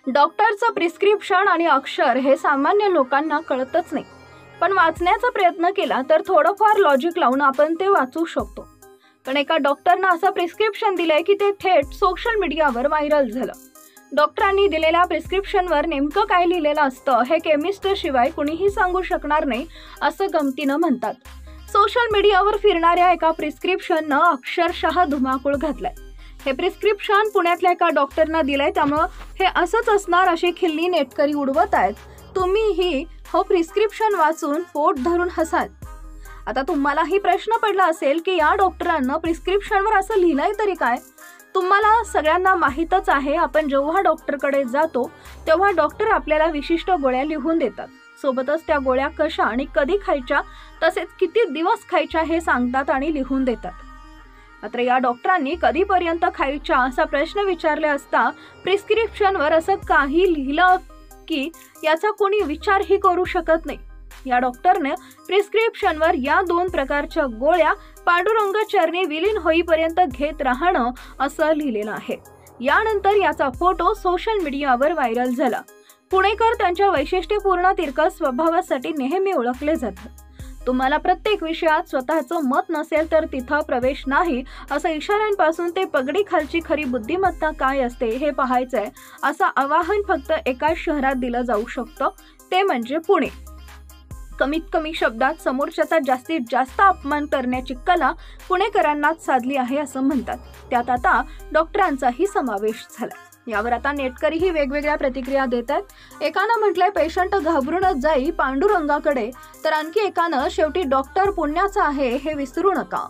डॉक्टरचं प्रिस्क्रिप्शन आणि अक्षर हे सामान्य लोकांना कळतच नाही, पण वाचण्याचा प्रयत्न केला तर थोडंफार लॉजिक लावून आपण ते वाचू शकतो। पण एका डॉक्टरनं असं प्रिस्क्रिप्शन दिलंय की ते थेट सोशल मीडियावर व्हायरल झालं। डॉक्टरांनी दिलेल्या प्रिस्क्रिप्शनवर नेमकं काय लिहिलेलं असतं हे केमिस्ट शिवाय कुणीही सांगू शकणार नाही, असं गमतीनं म्हणतात। सोशल मीडियावर फिरणाऱ्या एका प्रिस्क्रिप्शननं अक्षरशः धुमाकूळ घातलाय। हे प्रिस्क्रिप्शन पुण्यातल्या एका डॉक्टरनं दिलंय, त्यामुळे हे असंच असणार अशी खिल्ली नेटकरी उडवत आहेत। तुम्हीही हो प्रिस्क्रिप्शन वाचून पोट धरून हसाल। आता तुम्हालाही प्रश्न पडला असेल की या डॉक्टरांना प्रिस्क्रिप्शनवर असं लिहिलंय तरी काय? तुम्हाला सगळ्यांना माहीतच आहे, आपण जेव्हा डॉक्टरकडे जातो तेव्हा डॉक्टर आपल्याला विशिष्ट गोळ्या लिहून देतात, सोबतच त्या गोळ्या कशा आणि कधी खायच्या तसेच किती दिवस खायच्या हे सांगतात आणि लिहून देतात। मात्र या डॉक्टरांनी कधीपर्यंत खायच्या असा प्रश्न विचारले असता प्रिस्क्रिप्शनवर असं काही लिहिलं की याचा कोणी विचारही करू शकत नाही। या डॉक्टरने प्रिस्क्रिप्शनवर या 2 प्रकारच्या गोळ्या पांडुरंग चरणी विलीन होईपर्यंत घेत राहणं असं लिहिलेलं आहे। यानंतर याचा फोटो सोशल मीडियावर व्हायरल झाला। पुणेकर त्यांच्या वैशिष्ट्यपूर्ण तिरकस स्वभावासाठी नेहमी ओळखले जातात। तुम्हाला प्रत्येक विषयात स्वतःचं मत नसेल तर तिथं प्रवेश नाही, असं इशाऱ्यांपासून ते पगडी खालची खरी बुद्धिमत्ता काय असते हे पाहायचंय, असं आवाहन फक्त एकाच शहरात दिलं जाऊ शकतं, ते म्हणजे पुणे। कमीत कमी शब्दात समोरच्याचा जास्तीत जास्त अपमान करण्याची कला पुणेकरांनाच साधली आहे असं म्हणतात। त्यात आता डॉक्टरांचाही समावेश झाला। यावर आता नेटकरीही वेगवेगळ्या प्रतिक्रिया देत आहेत। एकानं म्हटलंय पेशंट घाबरूनच जाई पांडुरंगाकडे, तर आणखी एकानं शेवटी डॉक्टर पुण्याचा आहे हे विसरू नका।